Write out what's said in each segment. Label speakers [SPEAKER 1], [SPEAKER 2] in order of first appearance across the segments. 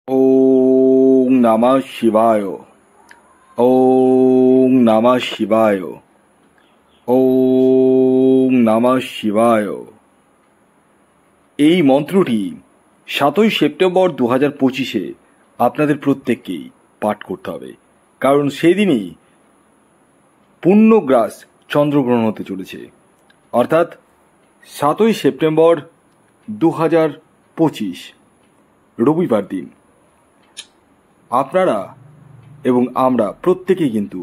[SPEAKER 1] ওং নমঃ শিবায়। ওং নমঃ শিবায়। ওং নমঃ শিবায়। এই মন্ত্রটি 7ই সেপ্টেম্বর 2025-এ আপনাদের প্রত্যেককেই পাঠ করতে হবে, কারণ সেদিনই পূর্ণগ্রাস চন্দ্রগ্রহণ হতে চলেছে, অর্থাৎ 7ই সেপ্টেম্বর 2025 রবিবার দিন। আপনারা এবং আমরা প্রত্যেকেই কিন্তু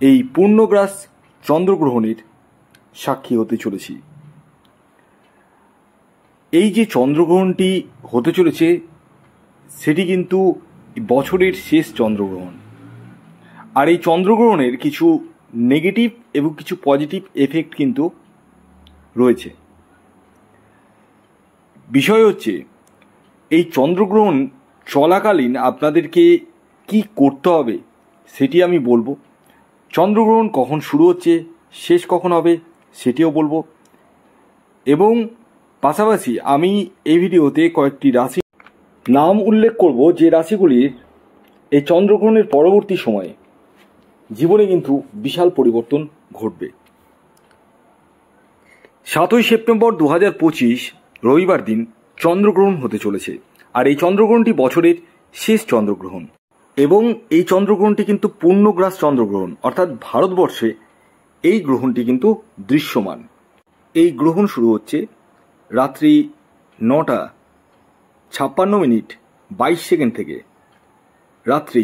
[SPEAKER 1] এই পূর্ণগ্রাস চন্দ্রগ্রহণের সাক্ষী হতে চলেছি। এই যে চন্দ্রগ্রহণটি হতে চলেছে সেটি কিন্তু বছরের শেষ চন্দ্রগ্রহণ, আর এই চন্দ্রগ্রহণের কিছু নেগেটিভ এবং কিছু পজিটিভ এফেক্ট কিন্তু রয়েছে। বিষয় হচ্ছে, এই চন্দ্রগ্রহণ চলাকালীন আপনাদেরকে কি করতে হবে সেটি আমি বলবো। চন্দ্রগ্রহণ কখন শুরু হচ্ছে, শেষ কখন হবে সেটিও বলবো, এবং পাশাপাশি আমি এই ভিডিওতে কয়েকটি রাশি নাম উল্লেখ করব, যে রাশিগুলির এই চন্দ্রগ্রহণের পরবর্তী সময়ে জীবনে কিন্তু বিশাল পরিবর্তন ঘটবে। 7ই সেপ্টেম্বর 2025 রবিবার দিন চন্দ্রগ্রহণ হতে চলেছে, আর এই চন্দ্রগ্রহণটি বছরের শেষ চন্দ্রগ্রহণ, এবং এই চন্দ্রগ্রহণটি কিন্তু পূর্ণগ্রাস চন্দ্রগ্রহণ, অর্থাৎ ভারতবর্ষে এই গ্রহণটি কিন্তু দৃশ্যমান। এই গ্রহণ শুরু হচ্ছে রাত্রি 9:56 থেকে রাত্রি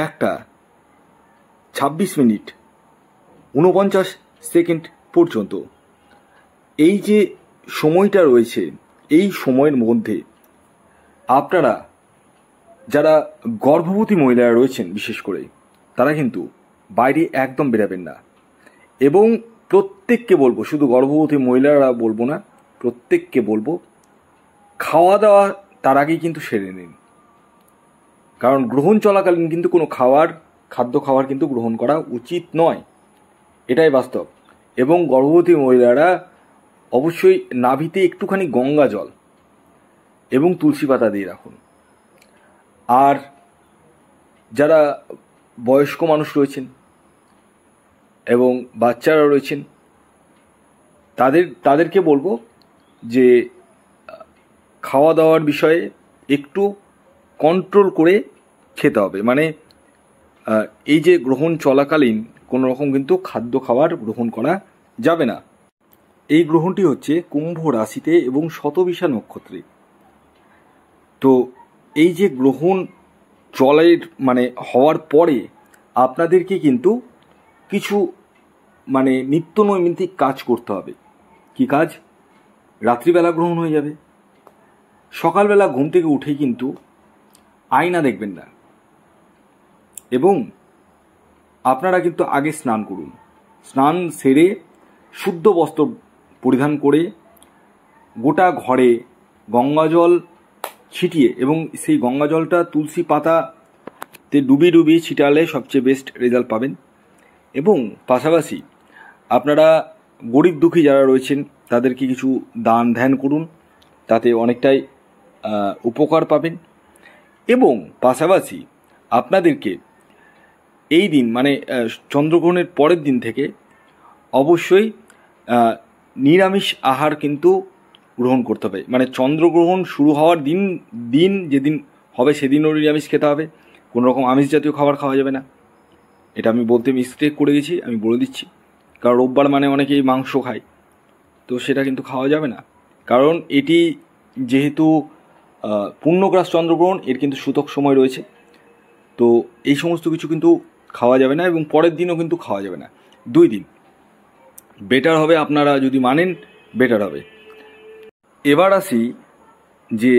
[SPEAKER 1] 1:26 পর্যন্ত। এই যে সময়টা রয়েছে, এই সময়ের মধ্যে আপনারা যারা গর্ভবতী মহিলারা রয়েছেন বিশেষ করে, তারা কিন্তু বাইরে একদম বেরাবেন না, এবং প্রত্যেককে বলবো, শুধু গর্ভবতী মহিলারা বলবো না, প্রত্যেককে বলবো খাওয়া দাওয়া তার আগেই কিন্তু সেরে নিন, কারণ গ্রহণ চলাকালীন কিন্তু কোনো খাদ্য খাবার কিন্তু গ্রহণ করা উচিত নয়, এটাই বাস্তব। এবং গর্ভবতী মহিলারা অবশ্যই নাভিতে একটুখানি গঙ্গা জল এবং তুলসী পাতা দিয়ে রাখুন। আর যারা বয়স্ক মানুষ রয়েছেন এবং বাচ্চারা রয়েছেন, তাদেরকে বলবো যে খাওয়া দাওয়ার বিষয়ে একটু কন্ট্রোল করে খেতে হবে। মানে এই যে গ্রহণ চলাকালীন কোনো রকম কিন্তু খাদ্য খাবার গ্রহণ করা যাবে না। এই গ্রহণটি হচ্ছে কুম্ভ রাশিতে এবং শতবিশা নক্ষত্রে। তো এই যে গ্রহণ হওয়ার পরে আপনাদেরকে কিন্তু কিছু নিত্য নৈমিত্তিক কাজ করতে হবে। কি কাজ? রাত্রিবেলা গ্রহণ হয়ে যাবে, সকালবেলা ঘুম থেকে উঠেই কিন্তু আয়না দেখবেন না, এবং আপনারা কিন্তু আগে স্নান করুন। স্নান সেরে শুদ্ধ বস্ত্র পরিধান করে গোটা ঘরে গঙ্গাজল ছিটিয়ে, এবং সেই গঙ্গাজলটা তুলসী পাতাতে ডুবিয়ে ছিটালে সবচেয়ে বেস্ট রেজাল্ট পাবেন। এবং পাশাপাশি আপনারা গরিব দুঃখী যারা রয়েছেন তাদেরকে কিছু দান ধ্যান করুন, তাতে অনেকটাই উপকার পাবেন। এবং পাশাপাশি আপনাদেরকে এই দিন চন্দ্রগ্রহণের পরের দিন থেকে অবশ্যই নিরামিষ আহার কিন্তু গ্রহণ করতে হবে। চন্দ্রগ্রহণ শুরু হওয়ার দিন যেদিন হবে সেদিনও নিরামিষ খেতে হবে, কোনো রকম আমিষ জাতীয় খাবার খাওয়া যাবে না। এটা আমি বলতে মিস্টেক করে গেছি, আমি বলে দিচ্ছি, কারণ রোববার অনেকেই মাংস খায়, তো সেটা কিন্তু খাওয়া যাবে না, কারণ এটি যেহেতু পূর্ণগ্রাস চন্দ্রগ্রহণ, এর কিন্তু সূতক সময় রয়েছে। তো এই সমস্ত কিছু কিন্তু খাওয়া যাবে না, এবং পরের দিনও কিন্তু খাওয়া যাবে না। 2 দিন বেটার হবে, আপনারা যদি মানেন বেটার হবে। এবার আসি যে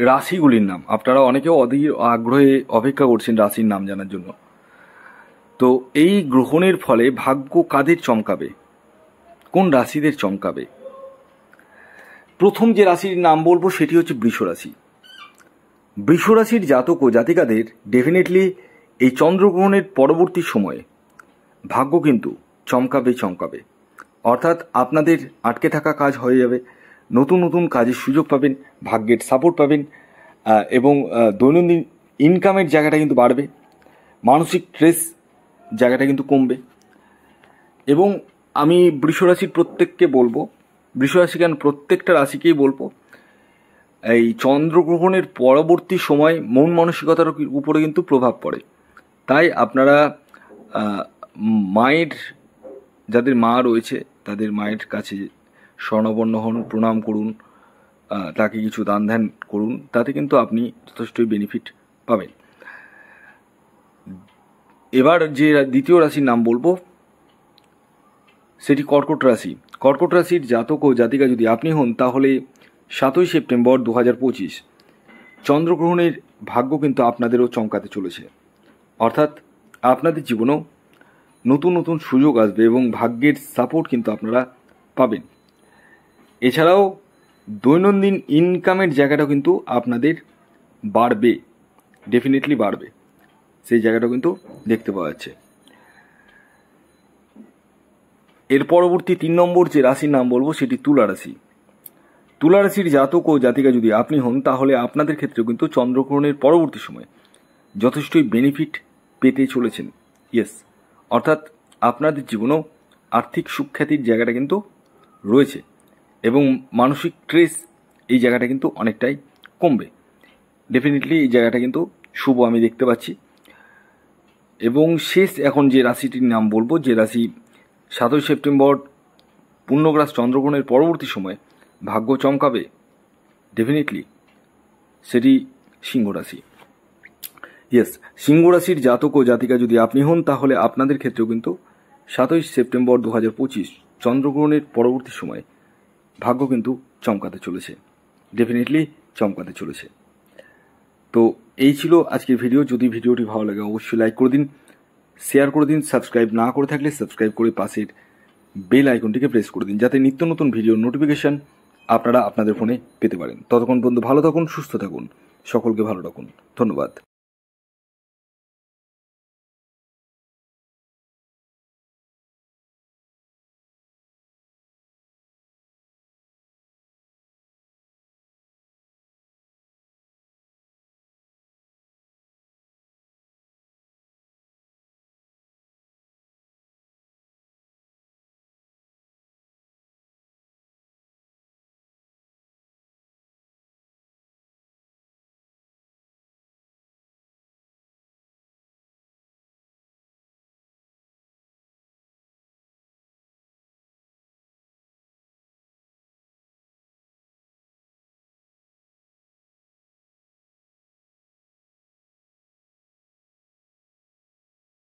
[SPEAKER 1] রাশিগুলির নাম। আপনারা অনেকেও অধীর আগ্রহে অপেক্ষা করছেন রাশির নাম জানার জন্য। তো এই গ্রহণের ফলে ভাগ্য কাদের চমকাবে, কোন রাশিদের চমকাবে? প্রথম যে রাশির নাম বলবো সেটি হচ্ছে বৃষ রাশি। বৃষ রাশির জাতক ও জাতিকাদের ডেফিনেটলি এই চন্দ্রগ্রহণের পরবর্তী সময়ে ভাগ্য কিন্তু চমকাবে। অর্থাৎ আপনাদের আটকে থাকা কাজ হয়ে যাবে, নতুন কাজের সুযোগ পাবেন, ভাগ্যের সাপোর্ট পাবেন, এবং দৈনন্দিন ইনকামের জায়গাটা কিন্তু বাড়বে, মানসিক স্ট্রেস জায়গাটা কিন্তু কমবে। এবং আমি বৃষরাশির প্রত্যেককে বলবো, বৃষরাশি কেন প্রত্যেকটা রাশিকেই বলবো, এই চন্দ্রগ্রহণের পরবর্তী সময় মন মানসিকতার উপরে কিন্তু প্রভাব পড়ে। তাই আপনারা মায়ের, যাদের মা রয়েছে তাদের মায়ের কাছে স্বর্ণাপন্ন হন, প্রণাম করুন, তাকে কিছু দান ধ্যান করুন, তাতে কিন্তু আপনি যথেষ্টই বেনিফিট পাবেন। এবার যে দ্বিতীয় রাশির নাম বলবো সেটি কর্কট রাশি। কর্কট রাশির জাতক ও জাতিকা যদি আপনি হন তাহলে 7ই সেপ্টেম্বর 2025 চন্দ্রগ্রহণের ভাগ্য কিন্তু আপনাদেরও চমকাতে চলেছে। অর্থাৎ আপনাদের জীবনেও নতুন নতুন সুযোগ আসবে এবং ভাগ্যের সাপোর্ট কিন্তু আপনারা পাবেন। এছাড়াও দৈনন্দিন ইনকামের জায়গাটাও কিন্তু আপনাদের বাড়বে, ডেফিনেটলি বাড়বে, সেই জায়গাটাও কিন্তু দেখতে পাওয়া যাচ্ছে। এর পরবর্তী 3 নম্বর যে রাশির নাম বলবো সেটি তুলা রাশি। তুলা রাশির জাতক ও জাতিকা যদি আপনি হন তাহলে আপনাদের ক্ষেত্রেও কিন্তু চন্দ্রগ্রহণের পরবর্তী সময়ে যথেষ্টই বেনিফিট পেতে চলেছেন। ইয়েস, অর্থাৎ আপনাদের জীবনেও আর্থিক সুখ্যাতির জায়গাটা কিন্তু রয়েছে এবং মানসিক স্ট্রেস এই জায়গাটা কিন্তু অনেকটাই কমবে। ডেফিনেটলি এই জায়গাটা কিন্তু শুভ আমি দেখতে পাচ্ছি। এবং শেষ এখন যে রাশিটির নাম বলবো, যে রাশি 7ই সেপ্টেম্বর পূর্ণগ্রাস চন্দ্রগ্রহণের পরবর্তী সময়ে ভাগ্য চমকাবে, ডেফিনেটলি সেটি সিংহ রাশি। ইয়েস, সিংহ রাশির জাতক ও জাতিকা যদি আপনি হন তাহলে আপনাদের ক্ষেত্রেও কিন্তু 7ই সেপ্টেম্বর 2025 চন্দ্রগ্রহণের পরবর্তী সময়ে ভাগ্য কিন্তু চমকাতে চলেছে, ডেফিনেটলি চমকাতে চলেছে। তো এই ছিল আজকের ভিডিও। যদি ভিডিওটি ভালো লাগে অবশ্যই লাইক করে দিন, শেয়ার করে দিন, সাবস্ক্রাইব না করে থাকলে সাবস্ক্রাইব করে পাশের বেল আইকনটিকে প্রেস করে দিন, যাতে নিত্য নতুন ভিডিওর নোটিফিকেশন আপনারা আপনাদের ফোনে পেতে পারেন। ততক্ষণ পর্যন্ত ভালো থাকুন, সুস্থ থাকুন, সকলকে ভালো রাখুন। ধন্যবাদ।